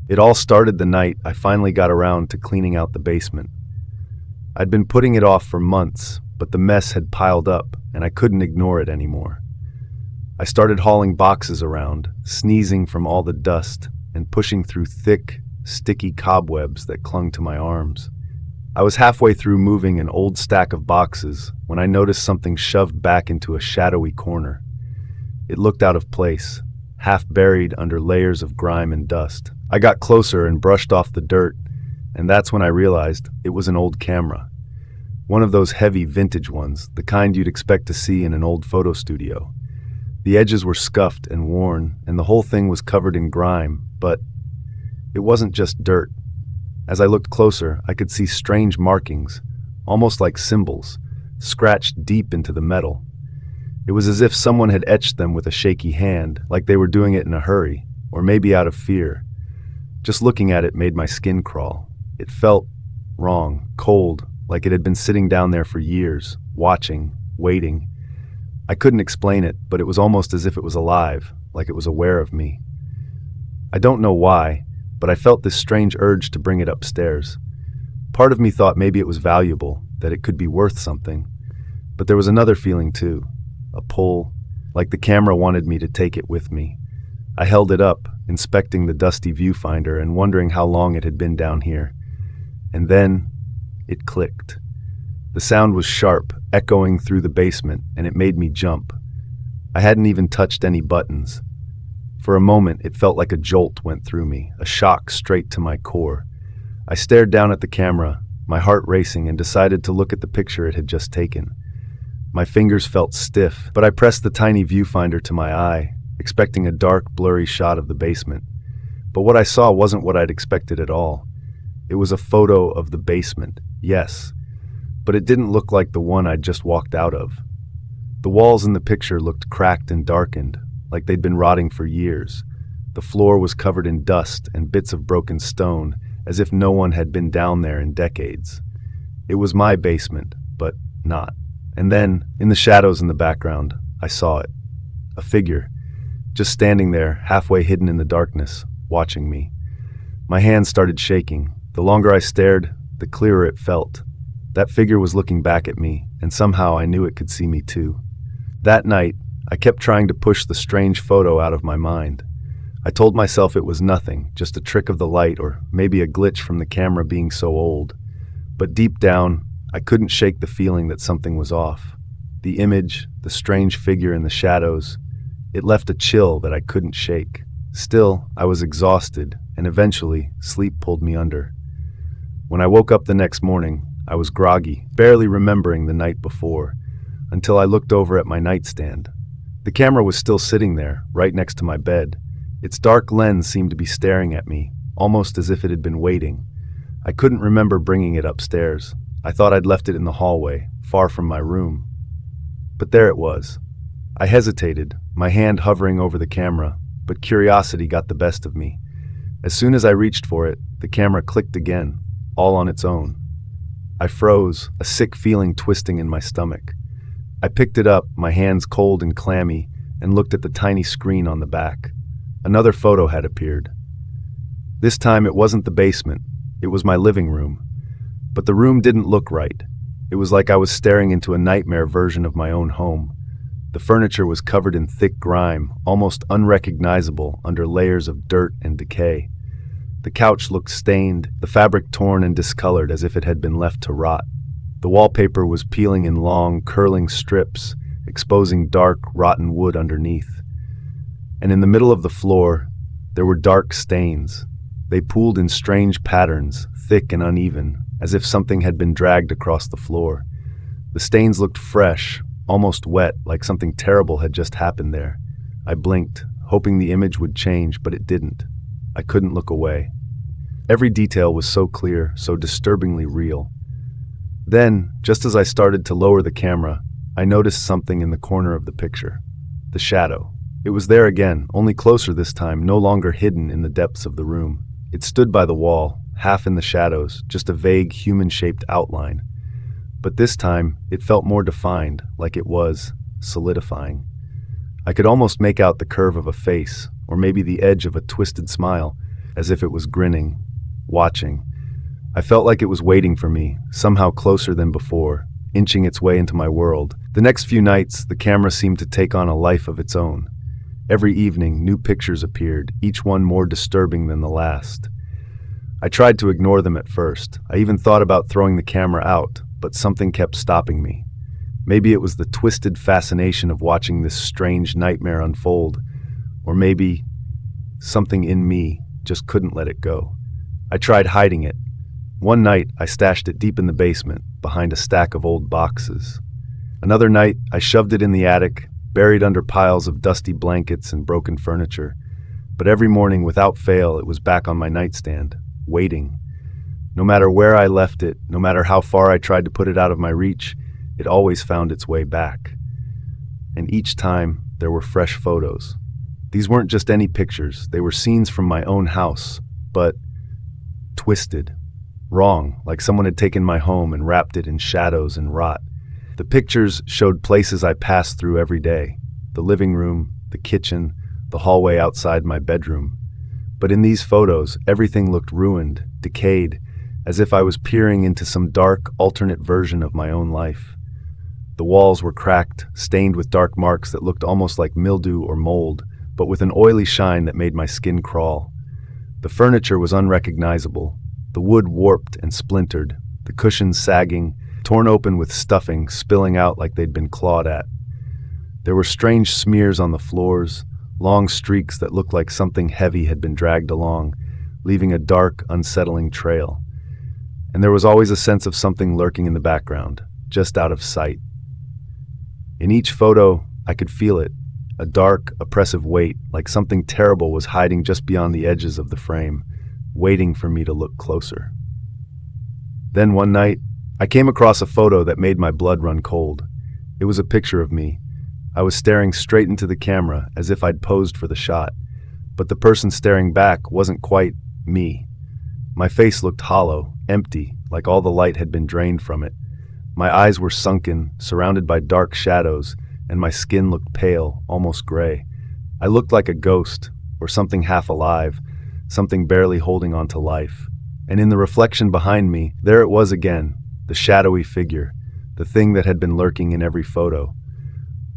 It all started the night I finally got around to cleaning out the basement. I'd been putting it off for months, but the mess had piled up and I couldn't ignore it anymore. I started hauling boxes around, sneezing from all the dust and pushing through thick, sticky cobwebs that clung to my arms. I was halfway through moving an old stack of boxes when I noticed something shoved back into a shadowy corner. It looked out of place, half buried under layers of grime and dust. I got closer and brushed off the dirt, and that's when I realized it was an old camera. One of those heavy vintage ones, the kind you'd expect to see in an old photo studio. The edges were scuffed and worn, and the whole thing was covered in grime, but it wasn't just dirt. As I looked closer, I could see strange markings, almost like symbols, scratched deep into the metal. It was as if someone had etched them with a shaky hand, like they were doing it in a hurry, or maybe out of fear. Just looking at it made my skin crawl. It felt wrong, cold, like it had been sitting down there for years, watching, waiting. I couldn't explain it, but it was almost as if it was alive, like it was aware of me. I don't know why, but I felt this strange urge to bring it upstairs. Part of me thought maybe it was valuable, that it could be worth something. But there was another feeling too, a pull, like the camera wanted me to take it with me. I held it up, inspecting the dusty viewfinder and wondering how long it had been down here. And then it clicked. The sound was sharp, echoing through the basement, and it made me jump. I hadn't even touched any buttons. For a moment, it felt like a jolt went through me, a shock straight to my core. I stared down at the camera, my heart racing, and decided to look at the picture it had just taken. My fingers felt stiff, but I pressed the tiny viewfinder to my eye, expecting a dark, blurry shot of the basement. But what I saw wasn't what I'd expected at all. It was a photo of the basement, yes, but it didn't look like the one I'd just walked out of. The walls in the picture looked cracked and darkened, like they'd been rotting for years. The floor was covered in dust and bits of broken stone, as if no one had been down there in decades. It was my basement, but not. And then, in the shadows in the background, I saw it. A figure, just standing there, halfway hidden in the darkness, watching me. My hands started shaking. The longer I stared, the clearer it felt. That figure was looking back at me, and somehow I knew it could see me too. That night, I kept trying to push the strange photo out of my mind. I told myself it was nothing, just a trick of the light or maybe a glitch from the camera being so old. But deep down, I couldn't shake the feeling that something was off. The image, the strange figure in the shadows, it left a chill that I couldn't shake. Still, I was exhausted, and eventually, sleep pulled me under. When I woke up the next morning, I was groggy, barely remembering the night before, until I looked over at my nightstand. The camera was still sitting there, right next to my bed. Its dark lens seemed to be staring at me, almost as if it had been waiting. I couldn't remember bringing it upstairs. I thought I'd left it in the hallway, far from my room. But there it was. I hesitated, my hand hovering over the camera, but curiosity got the best of me. As soon as I reached for it, the camera clicked again, all on its own. I froze, a sick feeling twisting in my stomach. I picked it up, my hands cold and clammy, and looked at the tiny screen on the back. Another photo had appeared. This time it wasn't the basement, it was my living room. But the room didn't look right. It was like I was staring into a nightmare version of my own home. The furniture was covered in thick grime, almost unrecognizable under layers of dirt and decay. The couch looked stained, the fabric torn and discolored as if it had been left to rot. The wallpaper was peeling in long, curling strips, exposing dark, rotten wood underneath. And in the middle of the floor, there were dark stains. They pooled in strange patterns, thick and uneven, as if something had been dragged across the floor. The stains looked fresh, almost wet, like something terrible had just happened there. I blinked, hoping the image would change, but it didn't. I couldn't look away. Every detail was so clear, so disturbingly real. Then, just as I started to lower the camera, I noticed something in the corner of the picture. The shadow. It was there again, only closer this time, no longer hidden in the depths of the room. It stood by the wall, half in the shadows, just a vague human-shaped outline. But this time, it felt more defined, like it was solidifying. I could almost make out the curve of a face, or maybe the edge of a twisted smile, as if it was grinning, watching. I felt like it was waiting for me, somehow closer than before, inching its way into my world. The next few nights, the camera seemed to take on a life of its own. Every evening, new pictures appeared, each one more disturbing than the last. I tried to ignore them at first. I even thought about throwing the camera out, but something kept stopping me. Maybe it was the twisted fascination of watching this strange nightmare unfold, or maybe something in me just couldn't let it go. I tried hiding it. One night, I stashed it deep in the basement, behind a stack of old boxes. Another night, I shoved it in the attic, buried under piles of dusty blankets and broken furniture. But every morning, without fail, it was back on my nightstand, waiting. No matter where I left it, no matter how far I tried to put it out of my reach, it always found its way back. And each time, there were fresh photos. These weren't just any pictures, they were scenes from my own house, but twisted, wrong, like someone had taken my home and wrapped it in shadows and rot. The pictures showed places I passed through every day, the living room, the kitchen, the hallway outside my bedroom. But in these photos, everything looked ruined, decayed, as if I was peering into some dark, alternate version of my own life. The walls were cracked, stained with dark marks that looked almost like mildew or mold, but with an oily shine that made my skin crawl. The furniture was unrecognizable, the wood warped and splintered, the cushions sagging, torn open with stuffing spilling out like they'd been clawed at. There were strange smears on the floors, long streaks that looked like something heavy had been dragged along, leaving a dark, unsettling trail. And there was always a sense of something lurking in the background, just out of sight. In each photo, I could feel it, a dark, oppressive weight, like something terrible was hiding just beyond the edges of the frame, waiting for me to look closer. Then one night, I came across a photo that made my blood run cold. It was a picture of me. I was staring straight into the camera as if I'd posed for the shot, but the person staring back wasn't quite me. My face looked hollow, empty, like all the light had been drained from it. My eyes were sunken, surrounded by dark shadows, and my skin looked pale, almost gray. I looked like a ghost, or something half alive, something barely holding on to life. And in the reflection behind me, there it was again, the shadowy figure, the thing that had been lurking in every photo.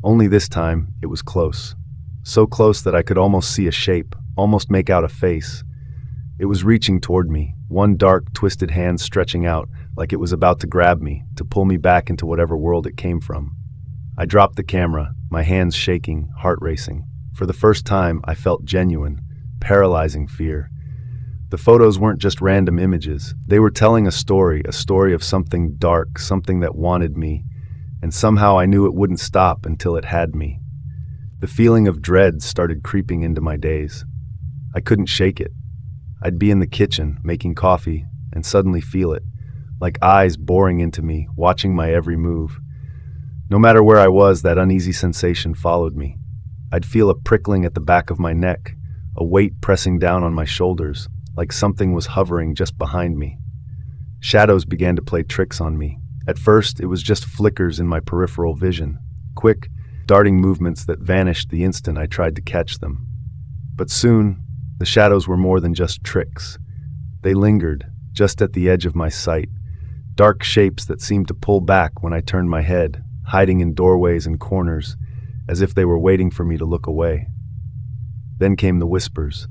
Only this time, it was close. So close that I could almost see a shape, almost make out a face. It was reaching toward me, one dark, twisted hand stretching out, like it was about to grab me, to pull me back into whatever world it came from. I dropped the camera, my hands shaking, heart racing. For the first time, I felt genuine, paralyzing fear. The photos weren't just random images. They were telling a story of something dark, something that wanted me, and somehow I knew it wouldn't stop until it had me. The feeling of dread started creeping into my days. I couldn't shake it. I'd be in the kitchen, making coffee, and suddenly feel it, like eyes boring into me, watching my every move. No matter where I was, that uneasy sensation followed me. I'd feel a prickling at the back of my neck, a weight pressing down on my shoulders, like something was hovering just behind me. Shadows began to play tricks on me. At first, it was just flickers in my peripheral vision, quick, darting movements that vanished the instant I tried to catch them. But soon, the shadows were more than just tricks. They lingered, just at the edge of my sight, dark shapes that seemed to pull back when I turned my head, hiding in doorways and corners, as if they were waiting for me to look away. Then came the whispers.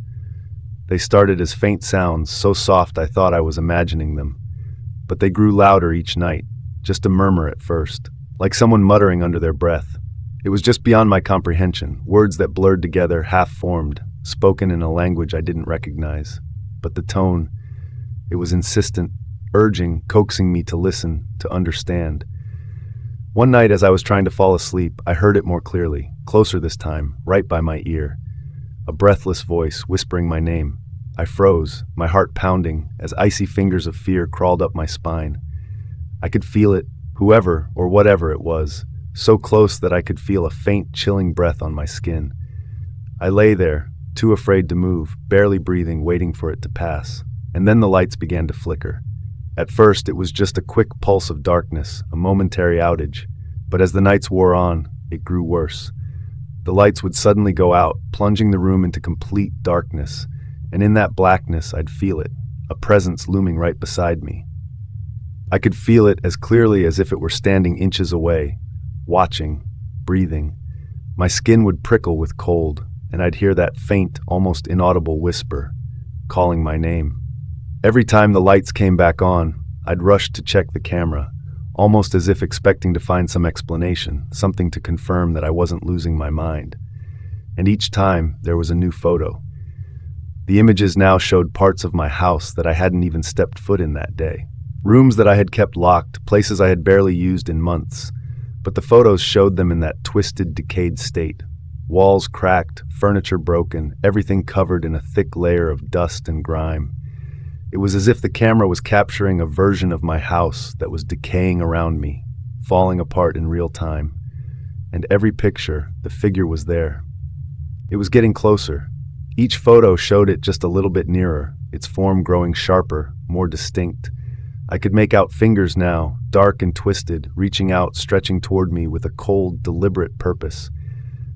They started as faint sounds, so soft I thought I was imagining them. But they grew louder each night, just a murmur at first, like someone muttering under their breath. It was just beyond my comprehension, words that blurred together, half-formed, spoken in a language I didn't recognize. But the tone, it was insistent, urging, coaxing me to listen, to understand. One night as I was trying to fall asleep, I heard it more clearly, closer this time, right by my ear. A breathless voice whispering my name. I froze, my heart pounding, as icy fingers of fear crawled up my spine. I could feel it, whoever or whatever it was, so close that I could feel a faint, chilling breath on my skin. I lay there, too afraid to move, barely breathing, waiting for it to pass. And then the lights began to flicker. At first, it was just a quick pulse of darkness, a momentary outage. But as the nights wore on, it grew worse. The lights would suddenly go out, plunging the room into complete darkness, and in that blackness I'd feel it, a presence looming right beside me. I could feel it as clearly as if it were standing inches away, watching, breathing. My skin would prickle with cold, and I'd hear that faint, almost inaudible whisper, calling my name. Every time the lights came back on, I'd rush to check the camera, almost as if expecting to find some explanation, something to confirm that I wasn't losing my mind. And each time, there was a new photo. The images now showed parts of my house that I hadn't even stepped foot in that day. Rooms that I had kept locked, places I had barely used in months. But the photos showed them in that twisted, decayed state. Walls cracked, furniture broken, everything covered in a thick layer of dust and grime. It was as if the camera was capturing a version of my house that was decaying around me, falling apart in real time. And every picture, the figure was there. It was getting closer. Each photo showed it just a little bit nearer, its form growing sharper, more distinct. I could make out fingers now, dark and twisted, reaching out, stretching toward me with a cold, deliberate purpose.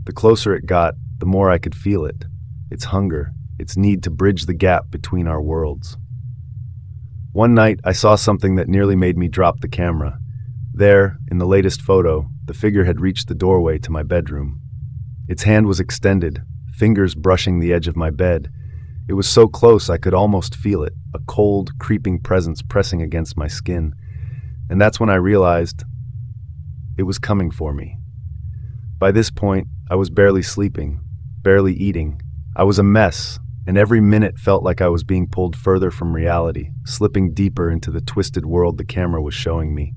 The closer it got, the more I could feel it, its hunger, its need to bridge the gap between our worlds. One night, I saw something that nearly made me drop the camera. There, in the latest photo, the figure had reached the doorway to my bedroom. Its hand was extended, fingers brushing the edge of my bed. It was so close I could almost feel it, a cold, creeping presence pressing against my skin. And that's when I realized it was coming for me. By this point, I was barely sleeping, barely eating. I was a mess, and every minute felt like I was being pulled further from reality, slipping deeper into the twisted world the camera was showing me.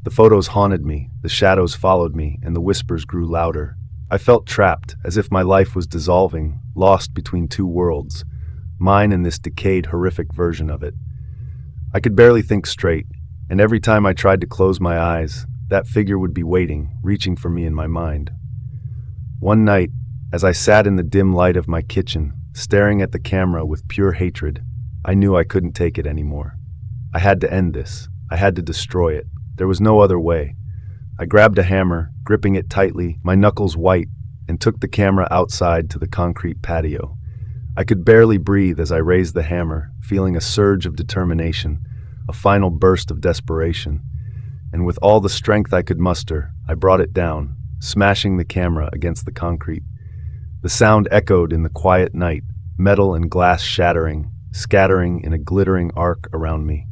The photos haunted me, the shadows followed me, and the whispers grew louder. I felt trapped, as if my life was dissolving, lost between two worlds, mine and this decayed, horrific version of it. I could barely think straight, and every time I tried to close my eyes, that figure would be waiting, reaching for me in my mind. One night, as I sat in the dim light of my kitchen, staring at the camera with pure hatred, I knew I couldn't take it anymore. I had to end this. I had to destroy it. There was no other way. I grabbed a hammer, gripping it tightly, my knuckles white, and took the camera outside to the concrete patio. I could barely breathe as I raised the hammer, feeling a surge of determination, a final burst of desperation. And with all the strength I could muster, I brought it down, smashing the camera against the concrete. The sound echoed in the quiet night, metal and glass shattering, scattering in a glittering arc around me.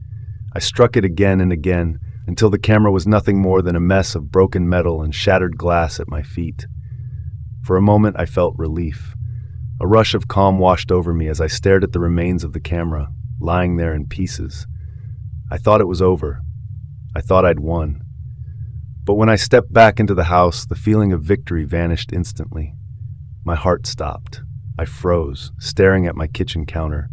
I struck it again and again, until the camera was nothing more than a mess of broken metal and shattered glass at my feet. For a moment I felt relief. A rush of calm washed over me as I stared at the remains of the camera, lying there in pieces. I thought it was over. I thought I'd won. But when I stepped back into the house, the feeling of victory vanished instantly. My heart stopped. I froze, staring at my kitchen counter.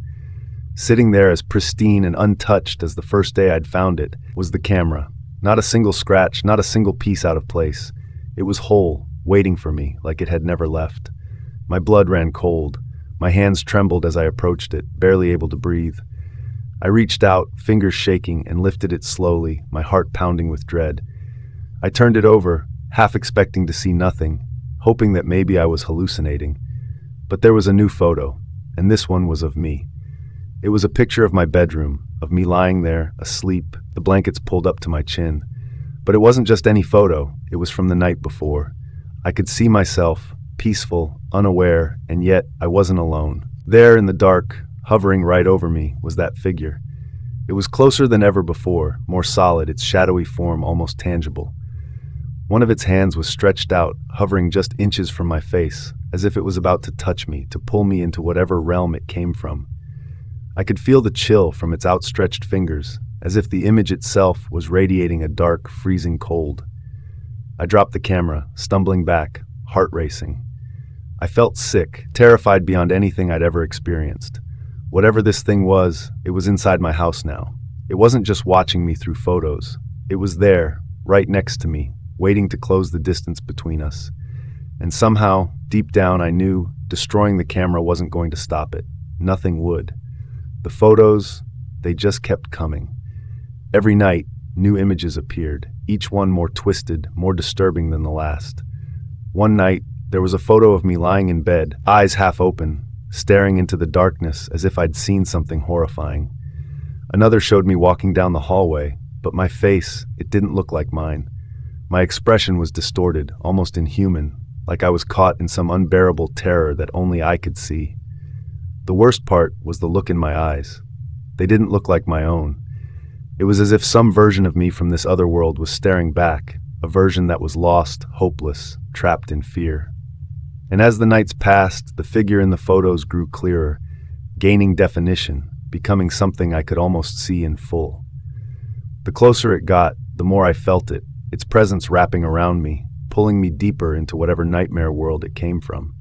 Sitting there as pristine and untouched as the first day I'd found it was the camera. Not a single scratch, not a single piece out of place. It was whole, waiting for me like it had never left. My blood ran cold. My hands trembled as I approached it, barely able to breathe. I reached out, fingers shaking, and lifted it slowly, my heart pounding with dread. I turned it over, half expecting to see nothing, hoping that maybe I was hallucinating. But there was a new photo, and this one was of me. It was a picture of my bedroom, of me lying there, asleep, the blankets pulled up to my chin. But it wasn't just any photo, it was from the night before. I could see myself, peaceful, unaware, and yet I wasn't alone. There in the dark, hovering right over me, was that figure. It was closer than ever before, more solid, its shadowy form almost tangible. One of its hands was stretched out, hovering just inches from my face, as if it was about to touch me, to pull me into whatever realm it came from. I could feel the chill from its outstretched fingers, as if the image itself was radiating a dark, freezing cold. I dropped the camera, stumbling back, heart racing. I felt sick, terrified beyond anything I'd ever experienced. Whatever this thing was, it was inside my house now. It wasn't just watching me through photos. It was there, right next to me, waiting to close the distance between us. And somehow, deep down, I knew destroying the camera wasn't going to stop it. Nothing would. The photos, they just kept coming. Every night, new images appeared, each one more twisted, more disturbing than the last. One night, there was a photo of me lying in bed, eyes half open, staring into the darkness as if I'd seen something horrifying. Another showed me walking down the hallway, but my face, it didn't look like mine. My expression was distorted, almost inhuman, like I was caught in some unbearable terror that only I could see. The worst part was the look in my eyes. They didn't look like my own. It was as if some version of me from this other world was staring back, a version that was lost, hopeless, trapped in fear. And as the nights passed, the figure in the photos grew clearer, gaining definition, becoming something I could almost see in full. The closer it got, the more I felt it, its presence wrapping around me, pulling me deeper into whatever nightmare world it came from.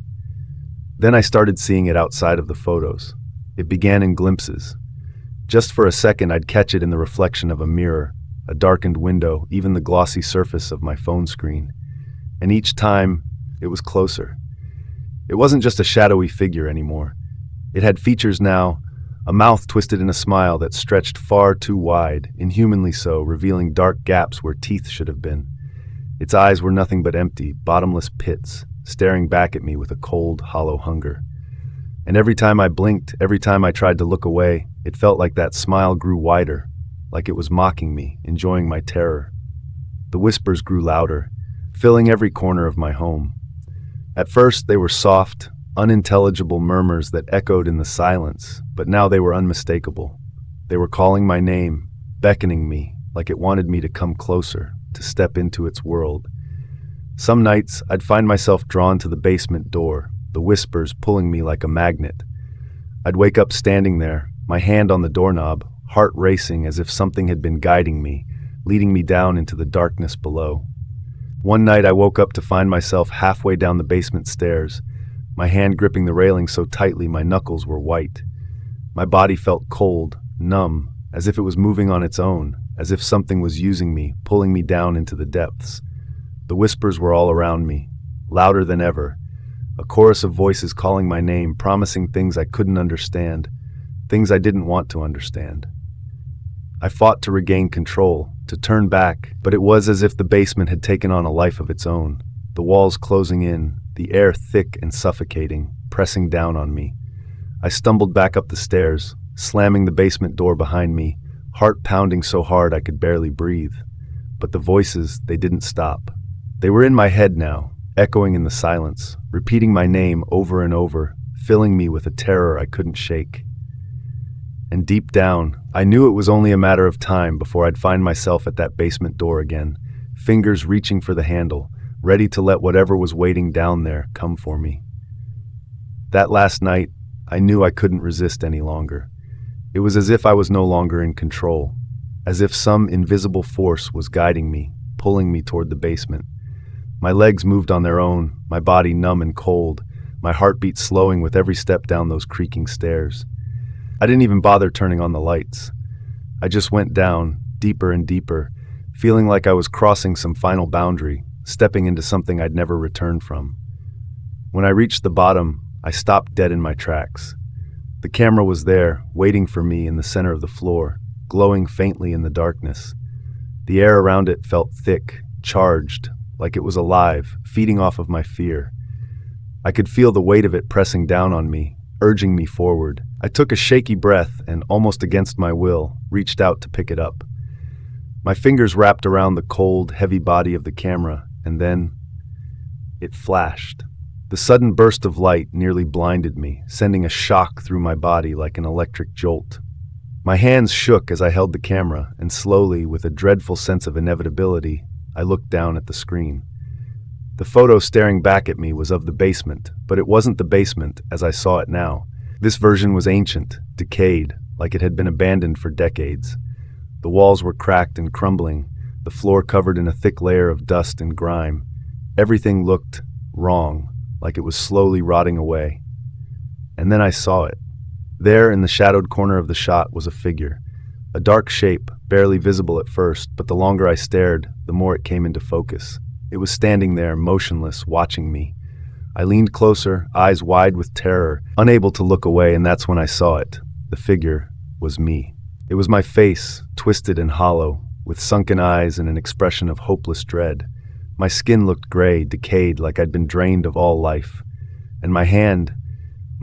Then I started seeing it outside of the photos. It began in glimpses. Just for a second, I'd catch it in the reflection of a mirror, a darkened window, even the glossy surface of my phone screen. And each time, it was closer. It wasn't just a shadowy figure anymore. It had features now, a mouth twisted in a smile that stretched far too wide, inhumanly so, revealing dark gaps where teeth should have been. Its eyes were nothing but empty, bottomless pits, staring back at me with a cold, hollow hunger. And every time I blinked, every time I tried to look away, it felt like that smile grew wider, like it was mocking me, enjoying my terror. The whispers grew louder, filling every corner of my home. At first, they were soft, unintelligible murmurs that echoed in the silence, but now they were unmistakable. They were calling my name, beckoning me, like it wanted me to come closer, to step into its world. Some nights, I'd find myself drawn to the basement door, the whispers pulling me like a magnet. I'd wake up standing there, my hand on the doorknob, heart racing as if something had been guiding me, leading me down into the darkness below. One night I woke up to find myself halfway down the basement stairs, my hand gripping the railing so tightly my knuckles were white. My body felt cold, numb, as if it was moving on its own, as if something was using me, pulling me down into the depths. The whispers were all around me, louder than ever, a chorus of voices calling my name, promising things I couldn't understand, things I didn't want to understand. I fought to regain control, to turn back, but it was as if the basement had taken on a life of its own, the walls closing in, the air thick and suffocating, pressing down on me. I stumbled back up the stairs, slamming the basement door behind me, heart pounding so hard I could barely breathe. But the voices, they didn't stop. They were in my head now, echoing in the silence, repeating my name over and over, filling me with a terror I couldn't shake. And deep down, I knew it was only a matter of time before I'd find myself at that basement door again, fingers reaching for the handle, ready to let whatever was waiting down there come for me. That last night, I knew I couldn't resist any longer. It was as if I was no longer in control, as if some invisible force was guiding me, pulling me toward the basement. My legs moved on their own, my body numb and cold, my heartbeat slowing with every step down those creaking stairs. I didn't even bother turning on the lights. I just went down, deeper and deeper, feeling like I was crossing some final boundary, stepping into something I'd never returned from. When I reached the bottom, I stopped dead in my tracks. The camera was there, waiting for me in the center of the floor, glowing faintly in the darkness. The air around it felt thick, charged, like it was alive, feeding off of my fear. I could feel the weight of it pressing down on me, urging me forward. I took a shaky breath and, almost against my will, reached out to pick it up. My fingers wrapped around the cold, heavy body of the camera, and then it flashed. The sudden burst of light nearly blinded me, sending a shock through my body like an electric jolt. My hands shook as I held the camera, and slowly, with a dreadful sense of inevitability, I looked down at the screen. The photo staring back at me was of the basement, but it wasn't the basement as I saw it now. This version was ancient, decayed, like it had been abandoned for decades. The walls were cracked and crumbling, the floor covered in a thick layer of dust and grime. Everything looked wrong, like it was slowly rotting away. And then I saw it. There, in the shadowed corner of the shot, was a figure. A dark shape, barely visible at first, but the longer I stared, the more it came into focus. It was standing there, motionless, watching me. I leaned closer, eyes wide with terror, unable to look away, and that's when I saw it. The figure was me. It was my face, twisted and hollow, with sunken eyes and an expression of hopeless dread. My skin looked gray, decayed, like I'd been drained of all life. And my hand,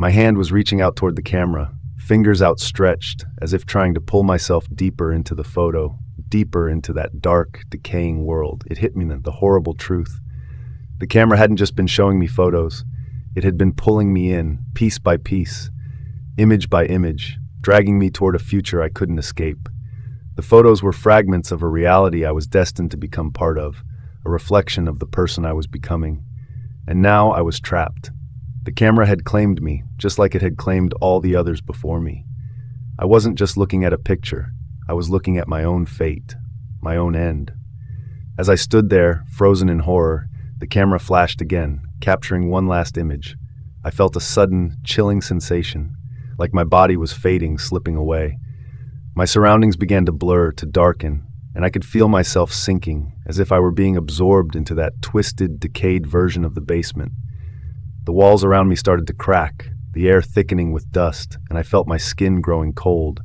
My hand was reaching out toward the camera, fingers outstretched, as if trying to pull myself deeper into the photo, deeper into that dark, decaying world. It hit me then, the horrible truth. The camera hadn't just been showing me photos. It had been pulling me in, piece by piece, image by image, dragging me toward a future I couldn't escape. The photos were fragments of a reality I was destined to become part of, a reflection of the person I was becoming. And now I was trapped. The camera had claimed me, just like it had claimed all the others before me. I wasn't just looking at a picture. I was looking at my own fate, my own end. As I stood there, frozen in horror, the camera flashed again, capturing one last image. I felt a sudden, chilling sensation, like my body was fading, slipping away. My surroundings began to blur, to darken, and I could feel myself sinking, as if I were being absorbed into that twisted, decayed version of the basement. The walls around me started to crack, the air thickening with dust, and I felt my skin growing cold,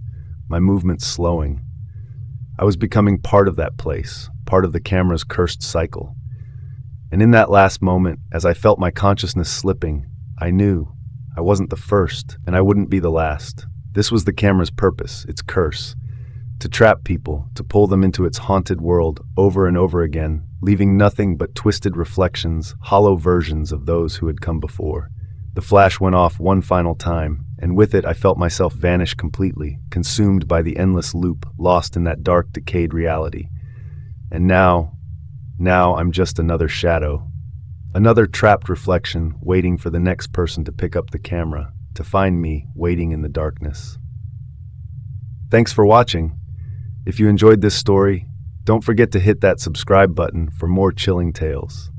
my movements slowing. I was becoming part of that place, part of the camera's cursed cycle. And in that last moment, as I felt my consciousness slipping, I knew I wasn't the first, and I wouldn't be the last. This was the camera's purpose, its curse. To trap people, to pull them into its haunted world over and over again, leaving nothing but twisted reflections, hollow versions of those who had come before. The flash went off one final time, and with it I felt myself vanish completely, consumed by the endless loop, lost in that dark, decayed reality. And now I'm just another shadow, another trapped reflection waiting for the next person to pick up the camera, to find me waiting in the darkness. Thanks for watching. If you enjoyed this story, don't forget to hit that subscribe button for more chilling tales.